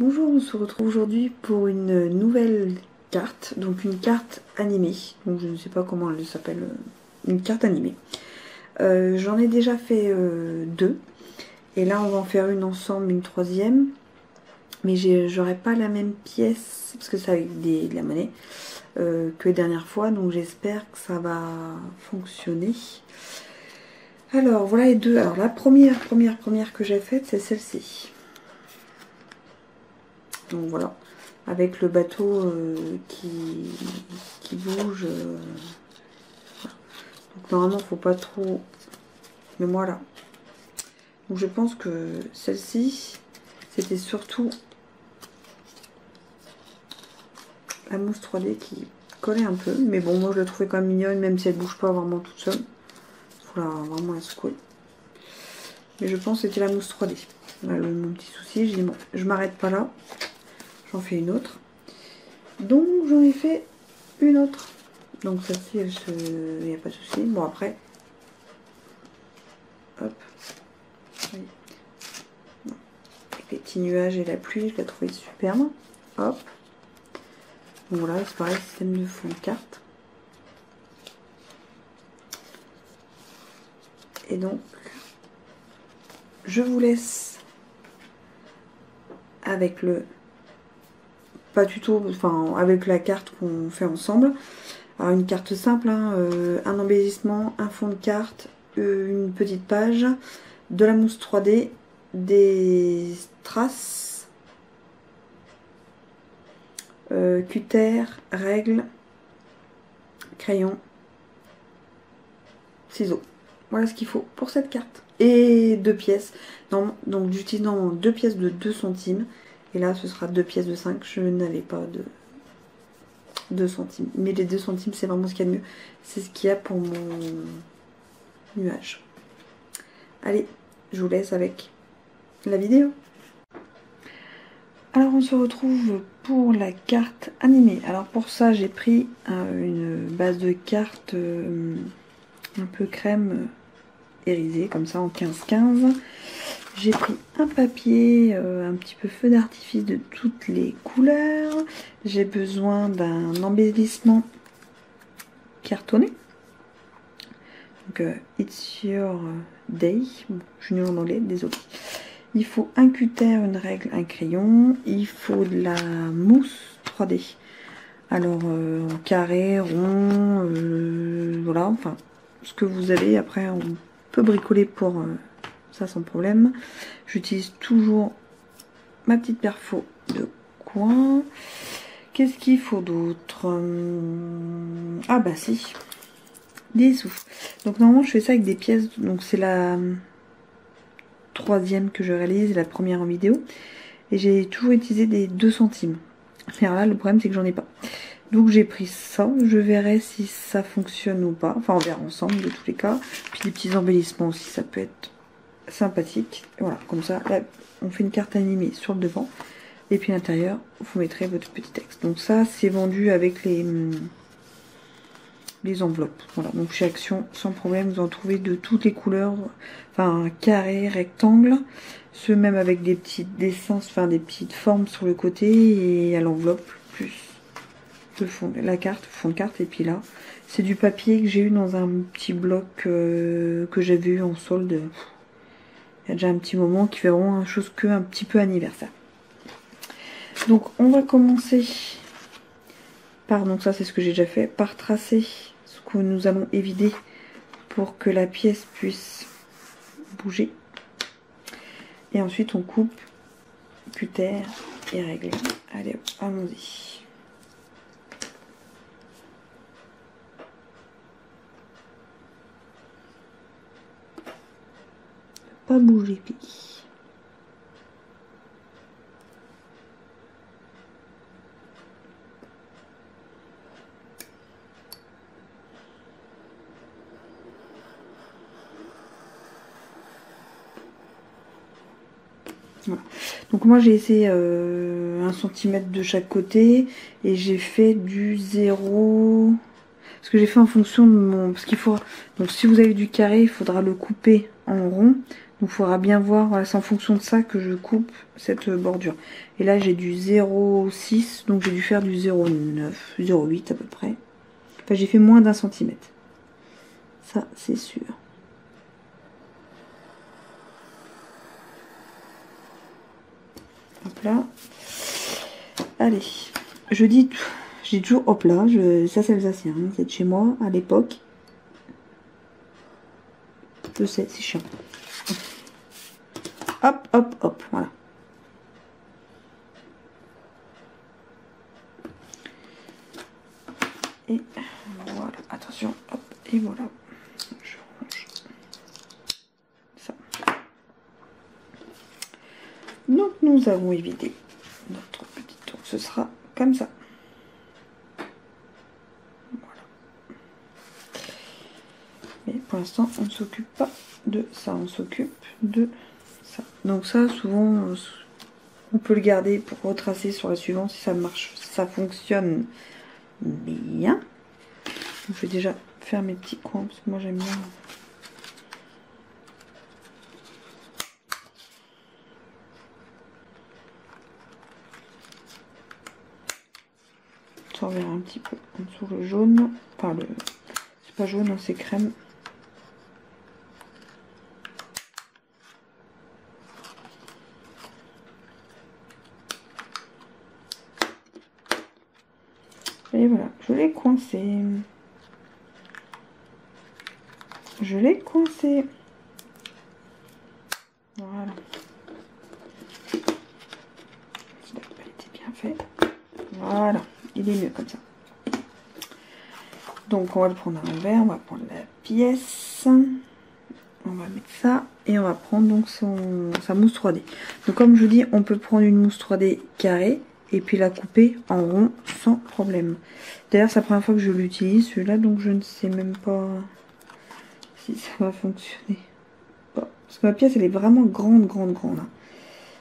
Bonjour, on se retrouve aujourd'hui pour une nouvelle carte, donc une carte animée, donc je ne sais pas comment elle s'appelle, une carte animée. J'en ai déjà fait deux, et là on va en faire une ensemble, une troisième, mais j'aurai pas la même pièce, parce que c'est avec de la monnaie, que la dernière fois, donc j'espère que ça va fonctionner. Alors voilà les deux, alors la première que j'ai faite, c'est celle-ci. Donc voilà, avec le bateau qui bouge. Voilà. Donc normalement, faut pas trop. Mais voilà. Donc je pense que celle-ci, c'était surtout la mousse 3D qui collait un peu. Mais bon, moi je la trouvais quand même mignonne, même si elle bouge pas vraiment toute seule. Faut vraiment la secouer. Mais je pense que c'était la mousse 3D. Voilà mon petit souci. J'ai dit bon, je m'arrête pas là. J'en fais une autre. Donc j'en ai fait une autre. Donc celle-ci, il n'y a pas de souci. Bon après, hop. Oui. Avec les petits nuages et la pluie, je la trouvais superbe. Hop. Donc voilà, c'est pareil, système de fond de carte. Et donc, je vous laisse avec le... Pas du tout, enfin avec la carte qu'on fait ensemble. Alors une carte simple, hein, un embellissement, un fond de carte, une petite page, de la mousse 3D, des traces, cutter, règles, crayon, ciseaux. Voilà ce qu'il faut pour cette carte. Et deux pièces. Non, donc j'utilise normalement deux pièces de 2 centimes. Et là, ce sera deux pièces de 5. Je n'avais pas de 2 centimes. Mais les 2 centimes, c'est vraiment ce qu'il y a de mieux. C'est ce qu'il y a pour mon nuage. Allez, je vous laisse avec la vidéo. Alors, on se retrouve pour la carte animée. Alors, pour ça, j'ai pris une base de cartes un peu crème irisée, comme ça, en 15-15. J'ai pris un papier un petit peu feu d'artifice de toutes les couleurs. J'ai besoin d'un embellissement cartonné. Donc, It's Your Day. Bon, je suis nulle en anglais, désolé. Il faut un cutter, une règle, un crayon. Il faut de la mousse 3D. Alors, en carré, rond, voilà, enfin, ce que vous avez. Après, on peut bricoler pour ça sans problème. J'utilise toujours ma petite perfo de coin. Qu'est-ce qu'il faut d'autre? Ah bah si, des sous. Donc normalement je fais ça avec des pièces. Donc c'est la troisième que je réalise, la première en vidéo. Et j'ai toujours utilisé des 2 centimes. Mais alors là le problème c'est que j'en ai pas. Donc j'ai pris ça. Je verrai si ça fonctionne ou pas. Enfin on verra ensemble de tous les cas. Puis des petits embellissements aussi, ça peut être sympathique. Et voilà, comme ça, là, on fait une carte animée sur le devant. Et puis à l'intérieur, vous mettrez votre petit texte. Donc ça, c'est vendu avec les enveloppes. Voilà, donc chez Action, sans problème, vous en trouvez de toutes les couleurs. Enfin, carré, rectangle. Ceux même avec des petits dessins, enfin des petites formes sur le côté. Et à l'enveloppe, plus le fond, la carte, fond de carte. Et puis là, c'est du papier que j'ai eu dans un petit bloc que j'avais eu en solde. Il y a déjà un petit moment qui fait vraiment une chose que un petit peu anniversaire. Donc on va commencer par, donc ça c'est ce que j'ai déjà fait, par tracer ce que nous allons évider pour que la pièce puisse bouger. Et ensuite on coupe, cutter et règle. Allez, allons-y. Pas bouger, puis. Voilà. Donc moi j'ai essayé 1 cm de chaque côté et j'ai fait du 0. Parce ce que j'ai fait en fonction de mon... Parce qu'il faudra... Donc si vous avez du carré, il faudra le couper en rond. Donc il faudra bien voir, voilà, c'est en fonction de ça que je coupe cette bordure. Et là j'ai du 0,6, donc j'ai dû faire du 0,9, 0,8 à peu près. Enfin j'ai fait moins d'un centimètre. Ça c'est sûr. Hop là. Allez, j'ai toujours hop là, ça c'est alsacien, hein, c'est de chez moi à l'époque. Je sais, c'est chiant. Hop, hop, hop, voilà. Et voilà, attention, hop, et voilà. Je range ça. Donc nous avons évité notre petit tour, ce sera comme ça. Voilà. Mais pour l'instant, on ne s'occupe pas de ça, on s'occupe de ça. Donc ça, souvent, on peut le garder pour retracer sur la suivante si ça marche, si ça fonctionne bien. Je vais déjà faire mes petits coins parce que moi j'aime bien. On verra un petit peu en dessous le jaune. Enfin, c'est pas jaune, c'est crème. Et voilà, je l'ai coincé. Je l'ai coincé. Voilà. Il était bien fait. Voilà, il est mieux comme ça. Donc on va le prendre à l'envers, on va prendre la pièce. On va mettre ça et on va prendre donc sa mousse 3D. Donc comme je vous dis, on peut prendre une mousse 3D carrée et puis la couper en rond sans problème. D'ailleurs c'est la première fois que je l'utilise celui-là, donc je ne sais même pas si ça va fonctionner. Bon, parce que ma pièce elle est vraiment grande, grande, grande.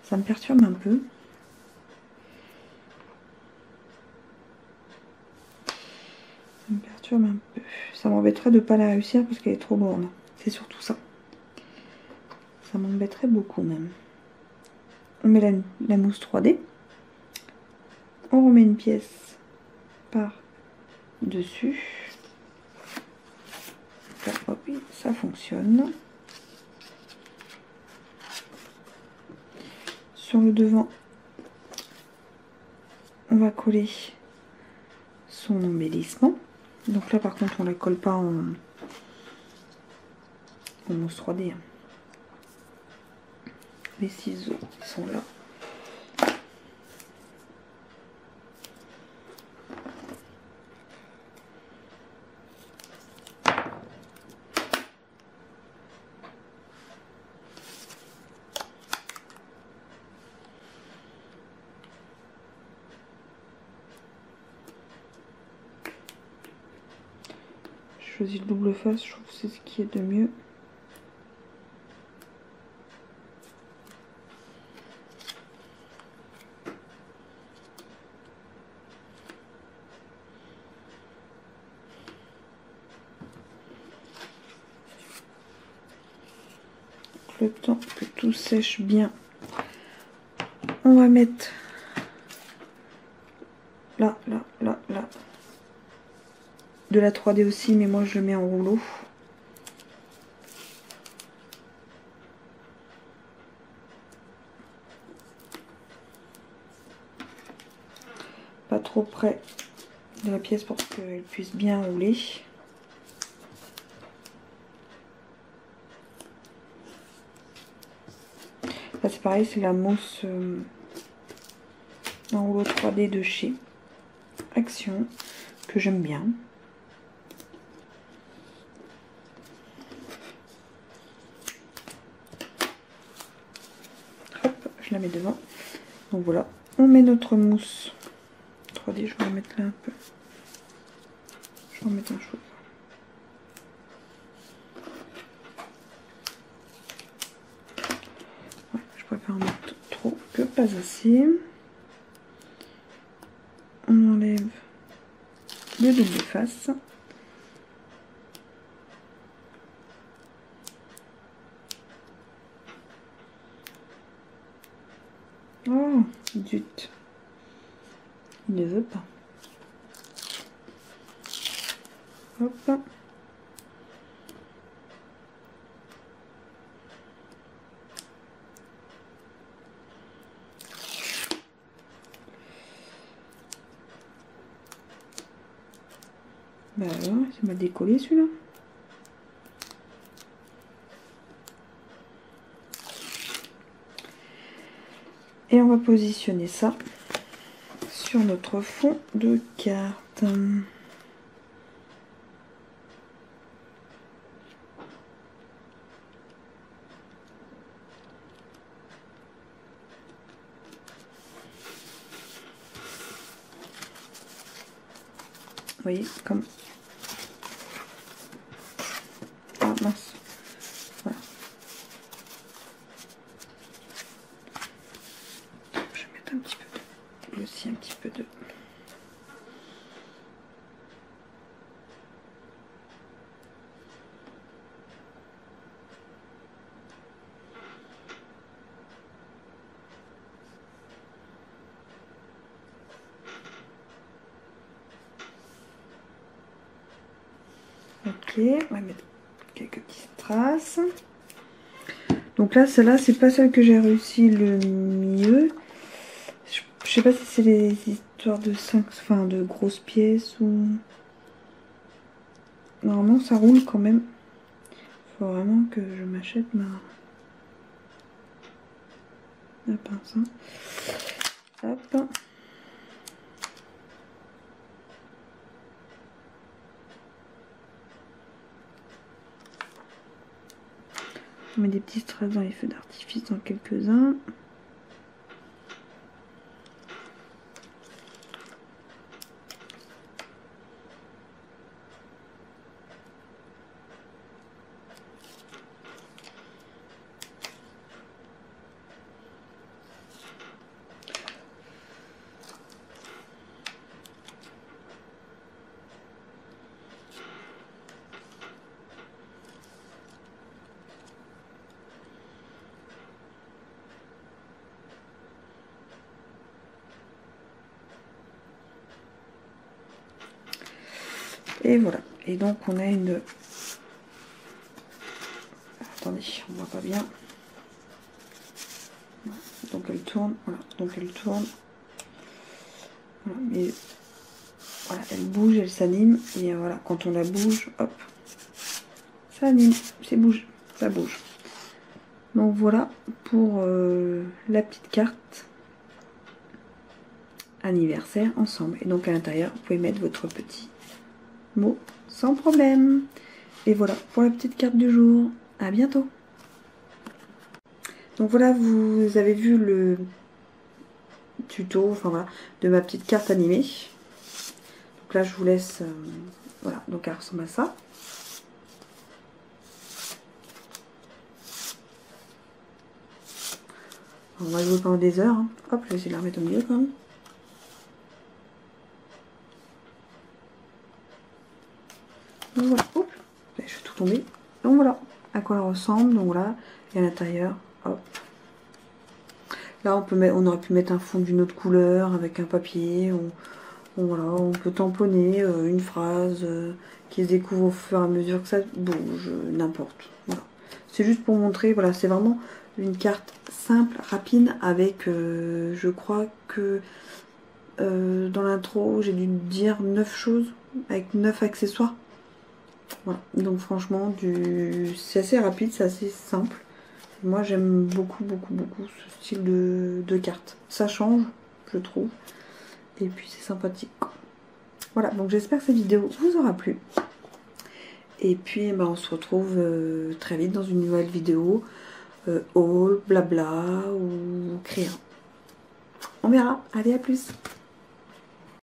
Ça me perturbe un peu. Ça me perturbe un peu. Ça m'embêterait de ne pas la réussir parce qu'elle est trop lourde. C'est surtout ça. Ça m'embêterait beaucoup même. On met la mousse 3D. On remet une pièce par dessus. Là, hop, oui, ça fonctionne. Sur le devant, on va coller son embellissement. Donc là par contre on la colle pas en mousse 3D. Les ciseaux sont là. Je choisis le double face, je trouve que c'est ce qui est de mieux. Le temps que tout sèche bien, on va mettre là, là, là, là. De la 3D aussi, mais moi je le mets en rouleau. Pas trop près de la pièce pour qu'elle puisse bien rouler. Là c'est pareil, c'est la mousse en rouleau 3D de chez Action que j'aime bien. Hop, je la mets devant. Donc voilà, on met notre mousse 3D, je vais en mettre là un peu. Je vais en mettre un chaud. Ouais, je préfère en mettre trop que pas assez. On enlève le double face. Oh, zut. Il ne veut pas. Hop. Bah alors, ça m'a décollé celui-là. Et on va positionner ça sur notre fond de carte. Vous voyez, comme... Ah mince. Voilà. Je vais mettre un petit peu de... aussi un petit peu de... Ok, on va mettre quelques petites traces. Donc là, celle-là, c'est pas celle que j'ai réussi le mieux. Je sais pas si c'est les histoires de 5, enfin de grosses pièces ou... Normalement, ça roule quand même. Faut vraiment que je m'achète ma pince. Hein. Hop. On met des petits strass dans les feux d'artifice dans quelques-uns. Et voilà. Et donc on a une... Attendez, on voit pas bien. Donc elle tourne, voilà. Donc elle tourne. Voilà, mais voilà, elle bouge, elle s'anime. Et voilà, quand on la bouge, hop, ça anime, c'est bouge, ça bouge. Donc voilà pour la petite carte anniversaire ensemble. Et donc à l'intérieur, vous pouvez mettre votre petit mot sans problème. Et voilà pour la petite carte du jour. À bientôt. Donc voilà, vous avez vu le tuto, enfin voilà, de ma petite carte animée. Donc là, je vous laisse, voilà, donc elle ressemble à ça. On va jouer pendant des heures. Hein. Hop, je vais essayer de la remettre au milieu quand même. Donc voilà, hop, je vais tout tomber. Donc voilà à quoi elle ressemble. Donc voilà, et à l'intérieur, hop. Là, on aurait pu mettre un fond d'une autre couleur avec un papier. Voilà, on peut tamponner une phrase qui se découvre au fur et à mesure que ça bouge, n'importe. Voilà. C'est juste pour montrer, voilà, c'est vraiment une carte simple, rapide, avec, je crois que dans l'intro, j'ai dû dire 9 choses, avec 9 accessoires. Voilà, donc franchement, c'est assez rapide, c'est assez simple. Moi, j'aime beaucoup, beaucoup, beaucoup ce style de carte. Ça change, je trouve. Et puis, c'est sympathique. Voilà, donc j'espère que cette vidéo vous aura plu. Et puis, ben, on se retrouve très vite dans une nouvelle vidéo. Haul, blabla ou créa. On verra. Allez, à plus.